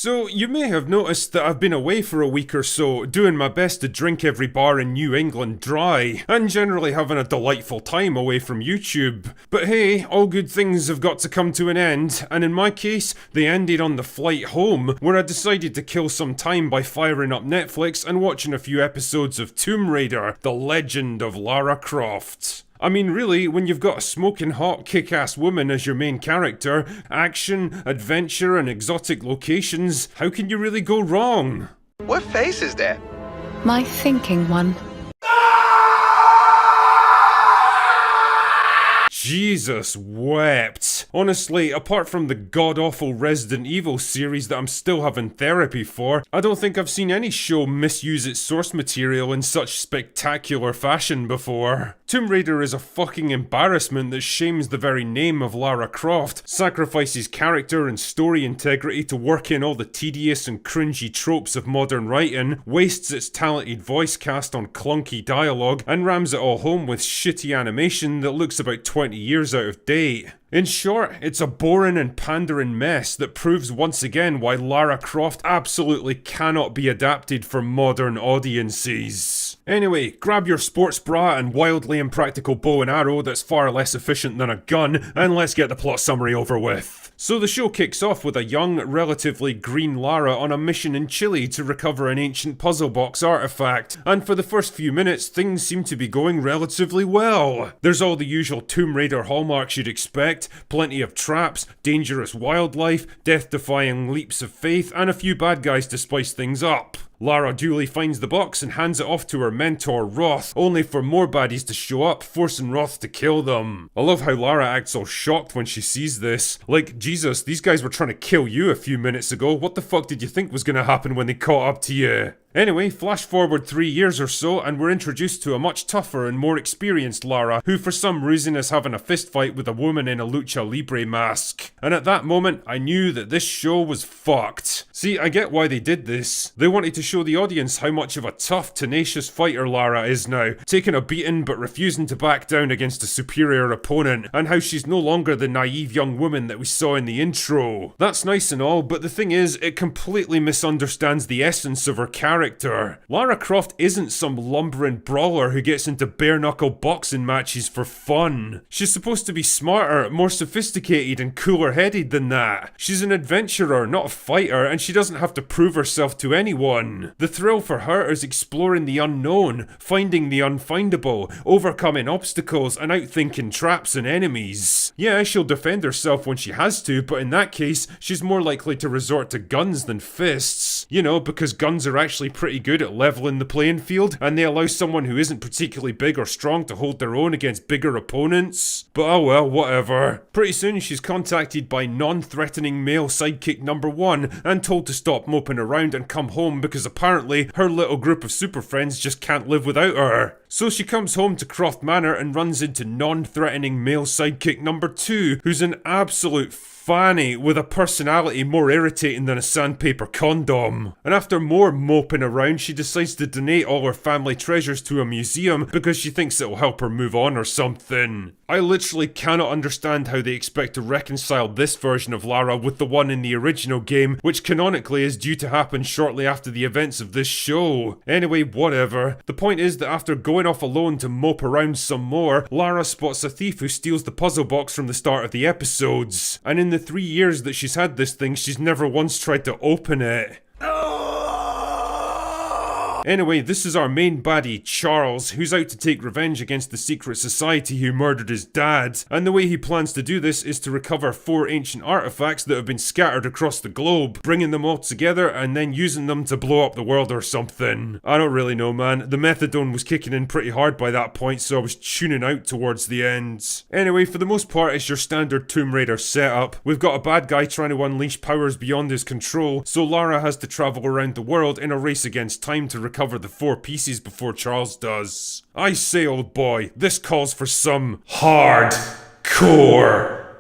So, you may have noticed that I've been away for a week or so, doing my best to drink every bar in New England dry, and generally having a delightful time away from YouTube. But hey, all good things have got to come to an end, and in my case, they ended on the flight home, where I decided to kill some time by firing up Netflix and watching a few episodes of Tomb Raider, The Legend of Lara Croft. I mean, really, when you've got a smoking hot, kick-ass woman as your main character, action, adventure, and exotic locations, how can you really go wrong? What face is that? My thinking one. Jesus wept. Honestly, apart from the god-awful Resident Evil series that I'm still having therapy for, I don't think I've seen any show misuse its source material in such spectacular fashion before. Tomb Raider is a fucking embarrassment that shames the very name of Lara Croft, sacrifices character and story integrity to work in all the tedious and cringy tropes of modern writing, wastes its talented voice cast on clunky dialogue, and rams it all home with shitty animation that looks about 20 years out of date. In short, it's a boring and pandering mess that proves once again why Lara Croft absolutely cannot be adapted for modern audiences. Anyway, grab your sports bra and wildly impractical bow and arrow that's far less efficient than a gun, and let's get the plot summary over with. So the show kicks off with a young, relatively green Lara on a mission in Chile to recover an ancient puzzle box artifact, and for the first few minutes things seem to be going relatively well. There's all the usual Tomb Raider hallmarks you'd expect, plenty of traps, dangerous wildlife, death-defying leaps of faith, and a few bad guys to spice things up. Lara duly finds the box and hands it off to her mentor Roth, only for more baddies to show up, forcing Roth to kill them. I love how Lara acts all shocked when she sees this. Like, Jesus, these guys were trying to kill you a few minutes ago, what the fuck did you think was gonna happen when they caught up to you? Anyway, flash forward 3 years or so and we're introduced to a much tougher and more experienced Lara, who for some reason is having a fistfight with a woman in a lucha libre mask. And at that moment, I knew that this show was fucked. See, I get why they did this. They wanted to show the audience how much of a tough, tenacious fighter Lara is now, taking a beating but refusing to back down against a superior opponent, and how she's no longer the naive young woman that we saw in the intro. That's nice and all, but the thing is, it completely misunderstands the essence of her character. Lara Croft isn't some lumbering brawler who gets into bare-knuckle boxing matches for fun. She's supposed to be smarter, more sophisticated and cooler-headed than that. She's an adventurer, not a fighter, and she doesn't have to prove herself to anyone. The thrill for her is exploring the unknown, finding the unfindable, overcoming obstacles and outthinking traps and enemies. Yeah, she'll defend herself when she has to, but in that case, she's more likely to resort to guns than fists. You know, because guns are actually pretty good at leveling the playing field, and they allow someone who isn't particularly big or strong to hold their own against bigger opponents. But oh well, whatever. Pretty soon she's contacted by non-threatening male sidekick number 1 and told to stop moping around and come home because apparently her little group of super friends just can't live without her. So she comes home to Croft Manor and runs into non-threatening male sidekick number 2, who's an absolute fanny with a personality more irritating than a sandpaper condom. And after more moping around, she decides to donate all her family treasures to a museum because she thinks it'll help her move on or something. I literally cannot understand how they expect to reconcile this version of Lara with the one in the original game, which canonically is due to happen shortly after the events of this show. Anyway, whatever. The point is that after going off alone to mope around some more, Lara spots a thief who steals the puzzle box from the start of the episodes. And in the 3 years that she's had this thing, she's never once tried to open it. Anyway, this is our main baddie, Charles, who's out to take revenge against the secret society who murdered his dad. And the way he plans to do this is to recover 4 ancient artifacts that have been scattered across the globe, bringing them all together and then using them to blow up the world or something. I don't really know, man. The methadone was kicking in pretty hard by that point, so I was tuning out towards the end. Anyway, for the most part, it's your standard Tomb Raider setup. We've got a bad guy trying to unleash powers beyond his control, so Lara has to travel around the world in a race against time to recover the 4 pieces before Charles does. I say, old boy, this calls for some hardcore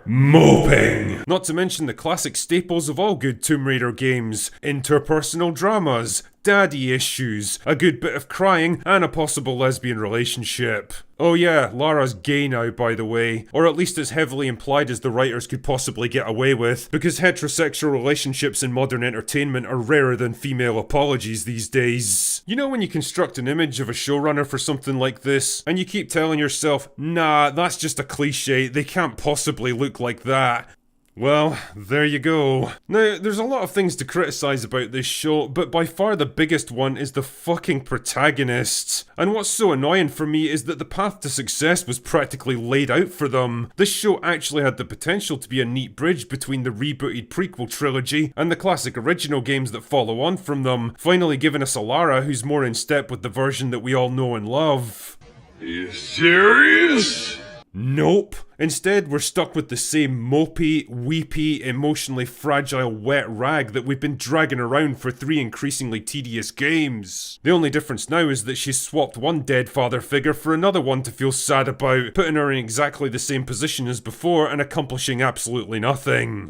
moping. Not to mention the classic staples of all good Tomb Raider games: interpersonal dramas, daddy issues, a good bit of crying, and a possible lesbian relationship. Oh yeah, Lara's gay now, by the way, or at least as heavily implied as the writers could possibly get away with, because heterosexual relationships in modern entertainment are rarer than female apologies these days. You know when you construct an image of a showrunner for something like this, and you keep telling yourself, nah, that's just a cliche, they can't possibly look like that. Well, there you go. Now, there's a lot of things to criticize about this show, but by far the biggest one is the fucking protagonist. And what's so annoying for me is that the path to success was practically laid out for them. This show actually had the potential to be a neat bridge between the rebooted prequel trilogy and the classic original games that follow on from them, finally giving us a Lara who's more in step with the version that we all know and love. Are you serious? Nope. Instead, we're stuck with the same mopey, weepy, emotionally fragile wet rag that we've been dragging around for 3 increasingly tedious games. The only difference now is that she's swapped one dead father figure for another one to feel sad about, putting her in exactly the same position as before and accomplishing absolutely nothing.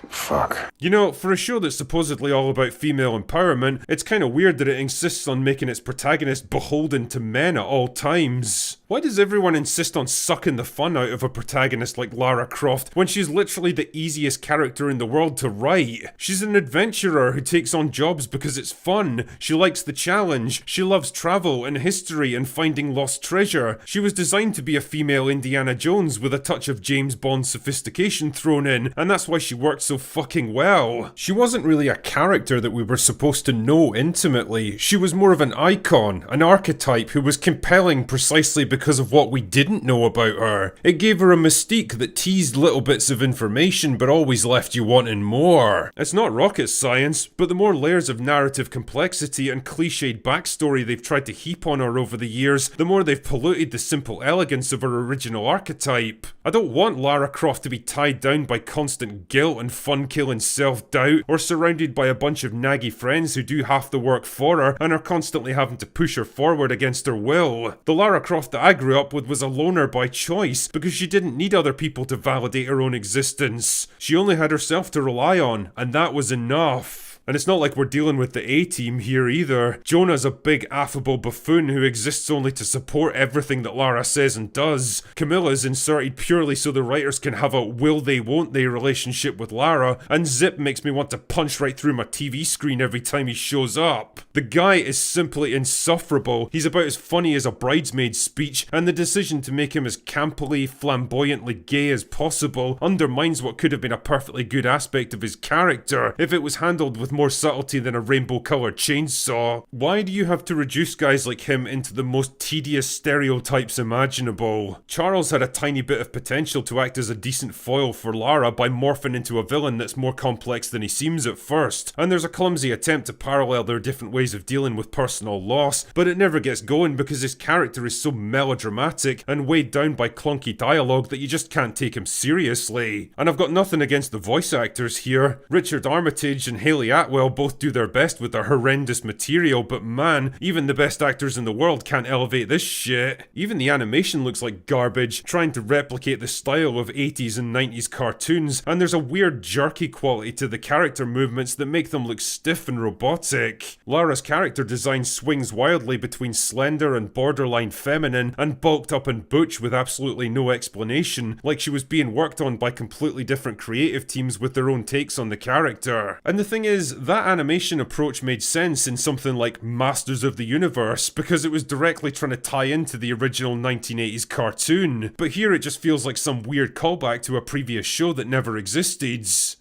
Fuck. You know, for a show that's supposedly all about female empowerment, it's kinda weird that it insists on making its protagonist beholden to men at all times. Why does everyone insist on sucking the fun out of a protagonist like Lara Croft when she's literally the easiest character in the world to write? She's an adventurer who takes on jobs because it's fun, she likes the challenge, she loves travel and history and finding lost treasure. She was designed to be a female Indiana Jones with a touch of James Bond sophistication thrown in, and that's why she worked so fucking well. She wasn't really a character that we were supposed to know intimately. She was more of an icon, an archetype who was compelling precisely because of what we didn't know about her. It gave her a mystique that teased little bits of information but always left you wanting more. It's not rocket science, but the more layers of narrative complexity and cliched backstory they've tried to heap on her over the years, the more they've polluted the simple elegance of her original archetype. I don't want Lara Croft to be tied down by constant guilt and fun-killing self-doubt, or surrounded by a bunch of naggy friends who do half the work for her and are constantly having to push her forward against her will. The Lara Croft that I grew up with was a loner by choice, because she didn't need other people to validate her own existence. She only had herself to rely on, and that was enough. And it's not like we're dealing with the A-team here either. Jonah's a big affable buffoon who exists only to support everything that Lara says and does. Camilla's inserted purely so the writers can have a will they won't they relationship with Lara, and Zip makes me want to punch right through my TV screen every time he shows up. The guy is simply insufferable. He's about as funny as a bridesmaid's speech, and the decision to make him as campily, flamboyantly gay as possible undermines what could have been a perfectly good aspect of his character if it was handled with more subtlety than a rainbow-coloured chainsaw. Why do you have to reduce guys like him into the most tedious stereotypes imaginable? Charles had a tiny bit of potential to act as a decent foil for Lara by morphing into a villain that's more complex than he seems at first, and there's a clumsy attempt to parallel their different ways of dealing with personal loss, but it never gets going because his character is so melodramatic and weighed down by clunky dialogue that you just can't take him seriously. And I've got nothing against the voice actors here. Richard Armitage and Hayley Atwell both do their best with their horrendous material, but man, even the best actors in the world can't elevate this shit. Even the animation looks like garbage, trying to replicate the style of 80s and 90s cartoons, and there's a weird jerky quality to the character movements that make them look stiff and robotic. Lara's character design swings wildly between slender and borderline feminine, and bulked up and butch with absolutely no explanation, like she was being worked on by completely different creative teams with their own takes on the character. And the thing is, that animation approach made sense in something like Masters of the Universe, because it was directly trying to tie into the original 1980s cartoon, but here it just feels like some weird callback to a previous show that never existed.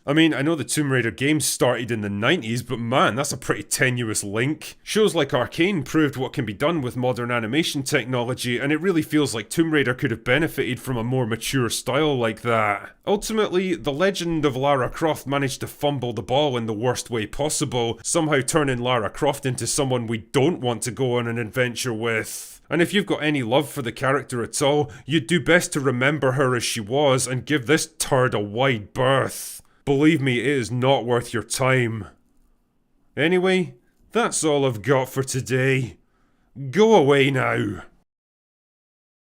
I mean, I know the Tomb Raider games started in the 90s, but man, that's a pretty tenuous link. Shows like Arcane proved what can be done with modern animation technology, and it really feels like Tomb Raider could have benefited from a more mature style like that. Ultimately, the legend of Lara Croft managed to fumble the ball in the worst way possible, somehow turning Lara Croft into someone we don't want to go on an adventure with. And if you've got any love for the character at all, you'd do best to remember her as she was and give this turd a wide berth. Believe me, it is not worth your time. Anyway, that's all I've got for today. Go away now.